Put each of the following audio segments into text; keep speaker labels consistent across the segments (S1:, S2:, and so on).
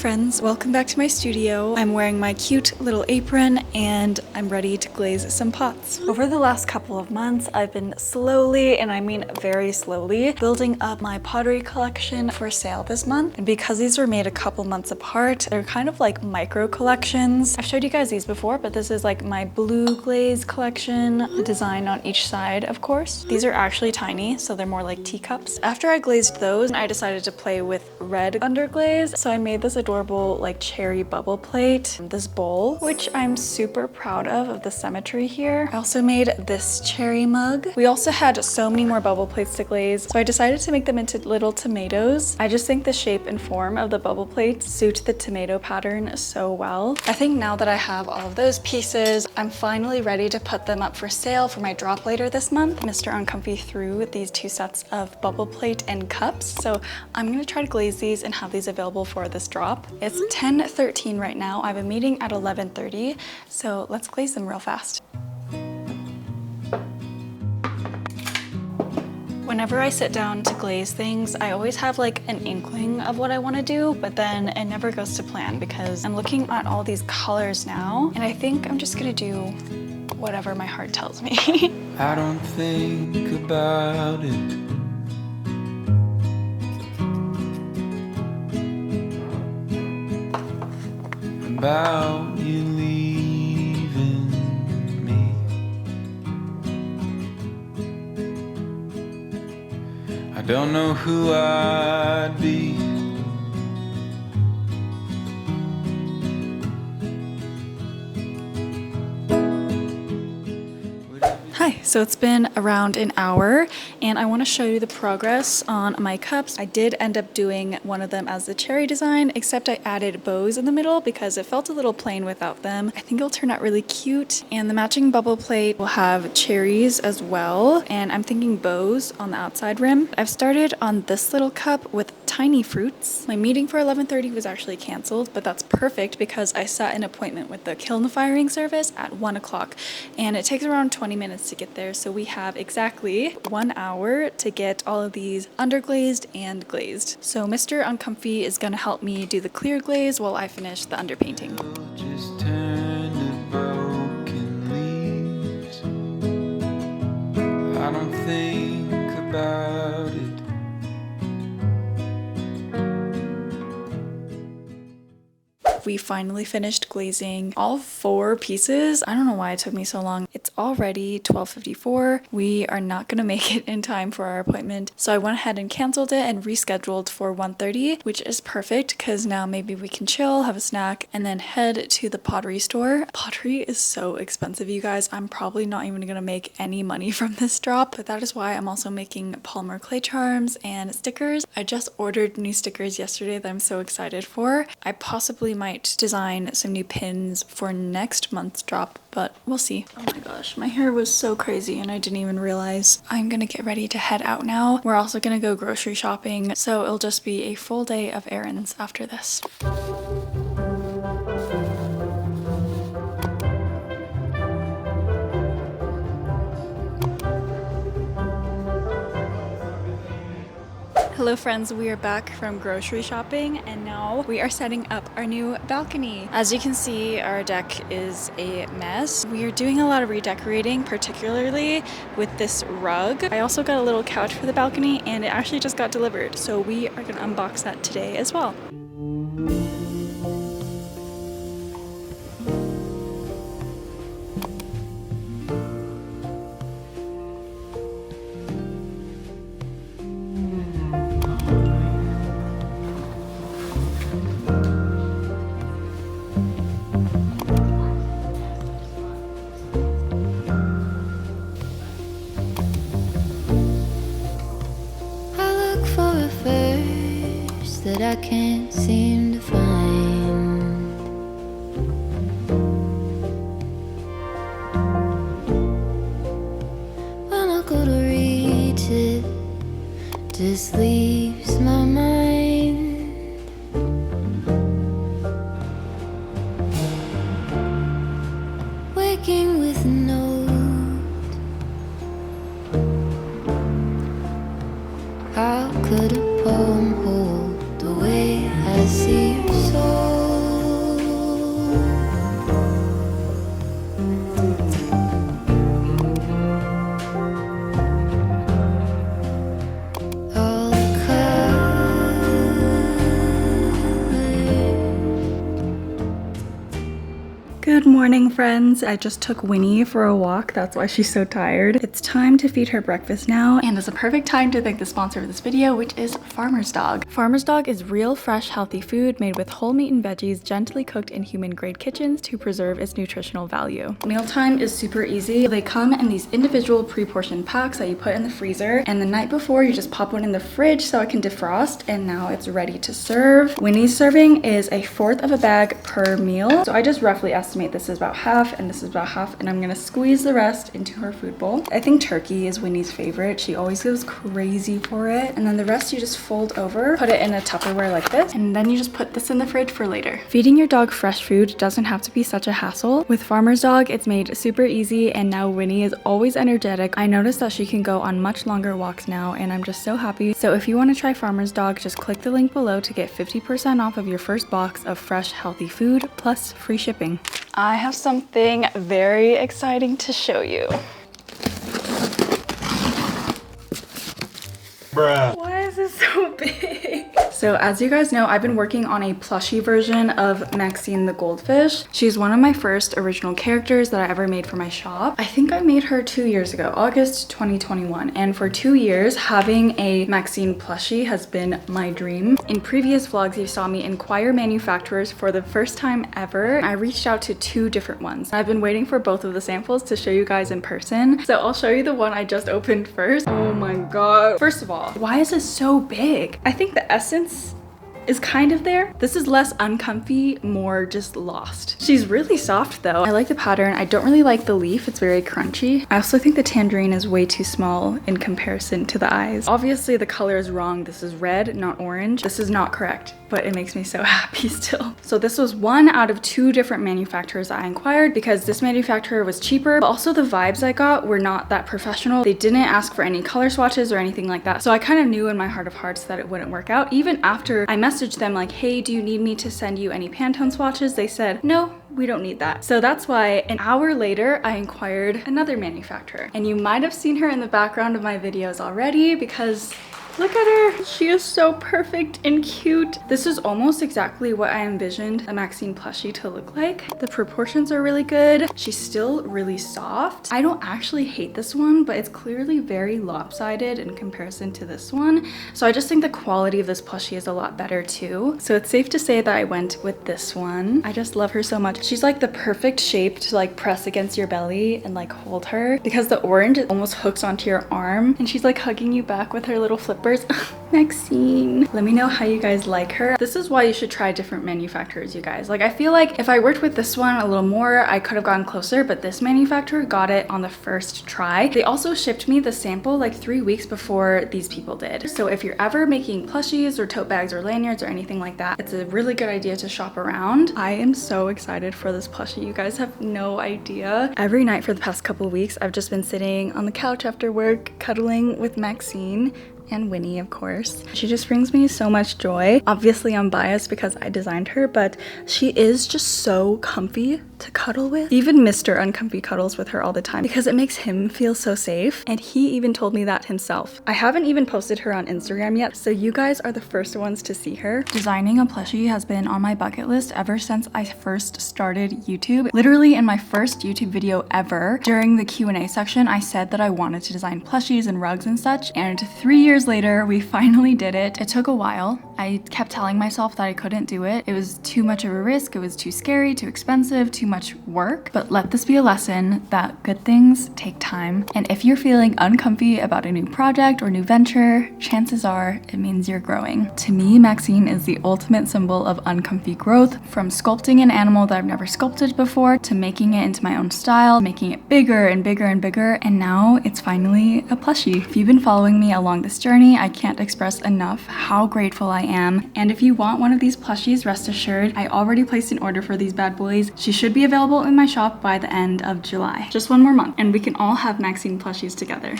S1: friends, welcome back to my studio. I'm wearing my cute little apron and I'm ready to glaze some pots. Over the last couple of months, I've been slowly, and I mean very slowly, building up my pottery collection for sale this month. And because these were made a couple months apart, they're kind of like micro collections. I've showed you guys these before, but this is like my blue glaze collection, a design on each side, of course. These are actually tiny, so they're more like teacups. After I glazed those, I decided to play with red underglaze. So I made this adorable like cherry bubble plate, this bowl, which I'm super proud of the symmetry here. I also made this cherry mug. We also had so many more bubble plates to glaze, so I decided to make them into little tomatoes. I just think the shape and form of the bubble plates suit the tomato pattern so well. I think now that I have all of those pieces, I'm finally ready to put them up for sale for my drop later this month. Mr. Uncomfy threw these two sets of bubble plate and cups, so I'm gonna try to glaze these and have these available for this drop. It's 10:13 right now. I have a meeting at 11:30, so let's glaze them real fast. Whenever I sit down to glaze things, I always have like an inkling of what I want to do, but then it never goes to plan because I'm looking at all these colors now, and I think I'm just gonna do whatever my heart tells me.
S2: I don't think about it. About you leaving me. I don't know who I'd be.
S1: Hi, so it's been around an hour and I want to show you the progress on my cups. I did end up doing one of them as the cherry design, except I added bows in the middle because it felt a little plain without them. I think it'll turn out really cute, and the matching bubble plate will have cherries as well, and I'm thinking bows on the outside rim. I've started on this little cup with tiny fruits. My meeting for 11:30 was actually canceled, but that's perfect because I set an appointment with the kiln firing service at 1 o'clock, and it takes around 20 minutes to get there, so we have exactly 1 hour to get all of these underglazed and glazed. So Mr. Uncomfy is going to help me do the clear glaze while I finish the underpainting.
S2: Just turn to broken leaves. I don't think about it.
S1: We finally finished glazing all 4 pieces. I don't know why it took me so long. It's already 12:54. We are not gonna make it in time for our appointment. So I went ahead and canceled it and rescheduled for 1:30, which is perfect because now maybe we can chill, have a snack, and then head to the pottery store. Pottery is so expensive, you guys. I'm probably not even gonna make any money from this drop, but that is why I'm also making polymer clay charms and stickers. I just ordered new stickers yesterday that I'm so excited for. I possibly might design some new pins for next month's drop, but we'll see. Oh my gosh, my hair was so crazy and I didn't even realize. I'm gonna get ready to head out now. We're also gonna go grocery shopping, so it'll just be a full day of errands after this. Hello friends, we are back from grocery shopping and now we are setting up our new balcony. As you can see, our deck is a mess. We are doing a lot of redecorating, particularly with this rug. I also got a little couch for the balcony and it actually just got delivered, so we are gonna unbox that today as well.
S3: That I can't seem to find. When I go to reach it, just leaves my mind. Waking with a note. How could a poem hold the way I see your soul?
S1: Good morning, friends. I just took Winnie for a walk. That's why she's so tired. It's time to feed her breakfast now, and it's a perfect time to thank the sponsor of this video, which is Farmer's Dog. Farmer's Dog is real, fresh, healthy food made with whole meat and veggies gently cooked in human-grade kitchens to preserve its nutritional value. Mealtime is super easy. They come in these individual pre-portioned packs that you put in the freezer, and the night before you just pop one in the fridge so it can defrost, and now it's ready to serve. Winnie's serving is 1/4 of a bag per meal, so I just roughly estimate this is about half and this is about half, and I'm gonna squeeze the rest into her food bowl. I think turkey is Winnie's favorite. She always goes crazy for it. And then the rest you just fold over, put it in a Tupperware like this, and then you just put this in the fridge for later. Feeding your dog fresh food doesn't have to be such a hassle. With Farmer's Dog, it's made super easy, and now Winnie is always energetic. I noticed that she can go on much longer walks now, and I'm just so happy. So if you want to try Farmer's Dog, just click the link below to get 50% off of your first box of fresh, healthy food, plus free shipping. I have something very exciting to show you.
S2: Bruh.
S1: Why is it so big? So as you guys know, I've been working on a plushie version of Maxine the goldfish. She's one of my first original characters that I ever made for my shop. I think I made her 2 years ago, August 2021. And for 2 years, having a Maxine plushie has been my dream. In previous vlogs, you saw me inquire manufacturers for the first time ever. I reached out to 2 different ones. I've been waiting for both of the samples to show you guys in person. So I'll show you the one I just opened first. Oh my God. First of all, why is it so big? I think the essence is kind of there. This is less uncomfy, more just lost. She's really soft though. I like the pattern. I don't really like the leaf. It's very crunchy. I also think the tangerine is way too small in comparison to the eyes. Obviously the color is wrong. This is red, not orange. This is not correct, but it makes me so happy still. So this was 1 out of 2 different manufacturers I inquired because this manufacturer was cheaper, but also the vibes I got were not that professional. They didn't ask for any color swatches or anything like that. So I kind of knew in my heart of hearts that it wouldn't work out. Even after I messaged them like, hey, do you need me to send you any Pantone swatches? They said, no, we don't need that. So that's why an hour later, I inquired another manufacturer. And you might have seen her in the background of my videos already because look at her. She is so perfect and cute. This is almost exactly what I envisioned a Maxine plushie to look like. The proportions are really good. She's still really soft. I don't actually hate this one, but it's clearly very lopsided in comparison to this one. So I just think the quality of this plushie is a lot better too. So it's safe to say that I went with this one. I just love her so much. She's like the perfect shape to like press against your belly and like hold her, because the orange almost hooks onto your arm and she's like hugging you back with her little flippers. Maxine. Let me know how you guys like her. This is why you should try different manufacturers, you guys. Like I feel like if I worked with this one a little more, I could have gotten closer, but this manufacturer got it on the first try. They also shipped me the sample like 3 weeks before these people did. So if you're ever making plushies or tote bags or lanyards or anything like that, it's a really good idea to shop around. I am so excited for this plushie. You guys have no idea. Every night for the past couple weeks, I've just been sitting on the couch after work, cuddling with Maxine and Winnie, of course. She just brings me so much joy. Obviously, I'm biased because I designed her, but she is just so comfy to cuddle with. Even Mr. Uncomfy cuddles with her all the time because it makes him feel so safe, and he even told me that himself. I haven't even posted her on Instagram yet, so you guys are the first ones to see her. Designing a plushie has been on my bucket list ever since I first started YouTube. Literally in my first YouTube video ever, during the Q&A section, I said that I wanted to design plushies and rugs and such, and 3 years later, we finally did it. It took a while. I kept telling myself that I couldn't do it. It was too much of a risk. It was too scary, too expensive, too much work. But let this be a lesson that good things take time. And if you're feeling uncomfy about a new project or new venture, chances are it means you're growing. To me, Maxine is the ultimate symbol of uncomfy growth, from sculpting an animal that I've never sculpted before to making it into my own style, making it bigger and bigger and bigger. And now it's finally a plushie. If you've been following me along this journey, I can't express enough how grateful I am. And if you want one of these plushies, rest assured, I already placed an order for these bad boys. She should be available in my shop by the end of July. Just 1 more month, and we can all have Maxine plushies together.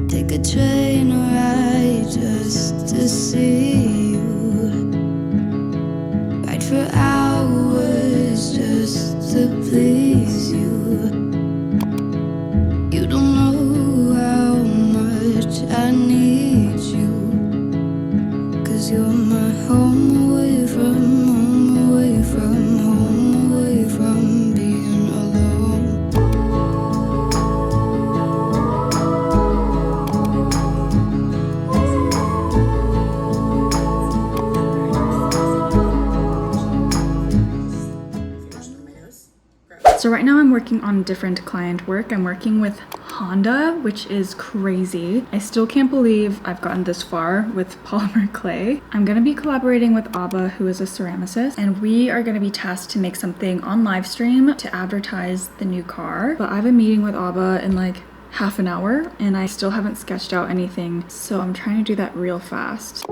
S3: Take a train ride just to see you. Ride for hours just to please you. You'd
S1: So right now I'm working on different client work. I'm working with Honda, which is crazy. I still can't believe I've gotten this far with polymer clay. I'm gonna be collaborating with Abba, who is a ceramicist, and we are gonna be tasked to make something on live stream to advertise the new car. But I have a meeting with Abba in like half an hour and I still haven't sketched out anything, so I'm trying to do that real fast.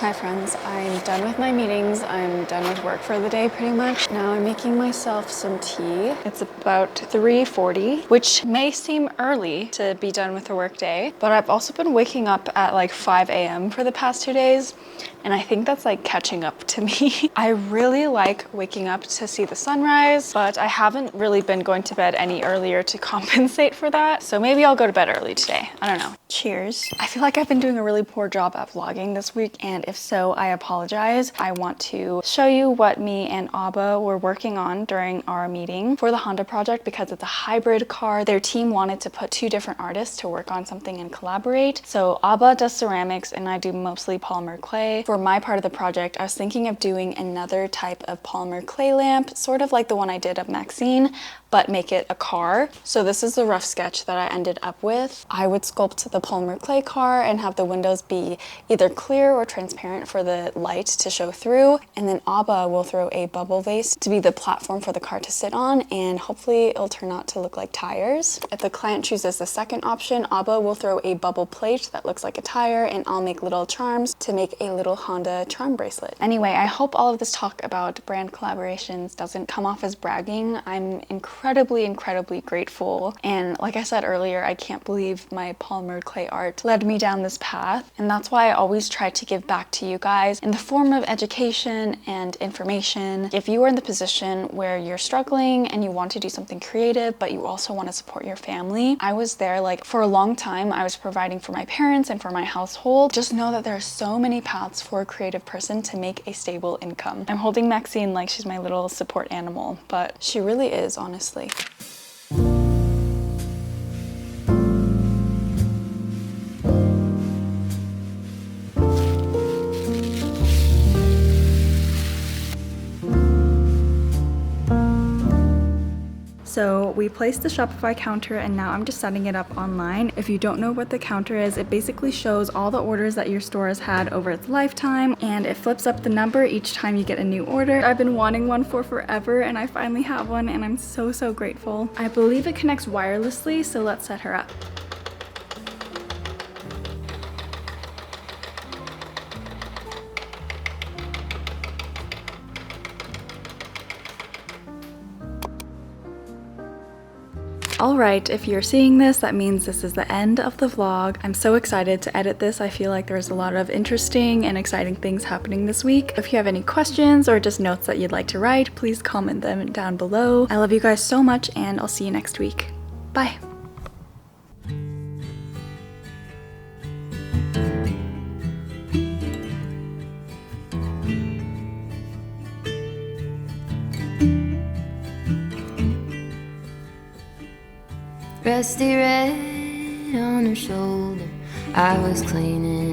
S1: Hi friends, I'm done with my meetings. I'm done with work for the day pretty much. Now I'm making myself some tea. It's about 3:40, which may seem early to be done with a work day, but I've also been waking up at like 5 a.m. for the past 2 days, and I think that's like catching up to me. I really like waking up to see the sunrise, but I haven't really been going to bed any earlier to compensate for that. So maybe I'll go to bed early today. I don't know. Cheers. I feel like I've been doing a really poor job at vlogging this week, and if so, I apologize. I want to show you what me and Abba were working on during our meeting for the Honda project because it's a hybrid car. Their team wanted to put 2 different artists to work on something and collaborate. So Abba does ceramics and I do mostly polymer clay. For my part of the project, I was thinking of doing another type of polymer clay lamp, sort of like the one I did of Maxine, but make it a car. So this is the rough sketch that I ended up with. I would sculpt the polymer clay car and have the windows be either clear or transparent for the light to show through. And then Abba will throw a bubble vase to be the platform for the car to sit on, and hopefully it'll turn out to look like tires. If the client chooses the second option, Abba will throw a bubble plate that looks like a tire, and I'll make little charms to make a little Honda charm bracelet. Anyway, I hope all of this talk about brand collaborations doesn't come off as bragging. I'm incredibly grateful, and like I said earlier, I can't believe my polymer clay art led me down this path, and that's why I always try to give back to you guys in the form of education and information. If you are in the position where you're struggling and you want to do something creative but you also want to support your family, I was there. Like for a long time I was providing for my parents and for my household. Just know that there are so many paths for a creative person to make a stable income. I'm holding Maxine like she's my little support animal, but she really is, honestly. So we placed the Shopify counter and now I'm just setting it up online. If you don't know what the counter is, it basically shows all the orders that your store has had over its lifetime, and it flips up the number each time you get a new order. I've been wanting one for forever and I finally have one, and I'm so grateful. I believe it connects wirelessly, so let's set her up. Alright, if you're seeing this, that means this is the end of the vlog. I'm so excited to edit this. I feel like there's a lot of interesting and exciting things happening this week. If you have any questions or just notes that you'd like to write, please comment them down below. I love you guys so much, and I'll see you next week. Bye!
S3: Rusty red on her shoulder, I was cleaning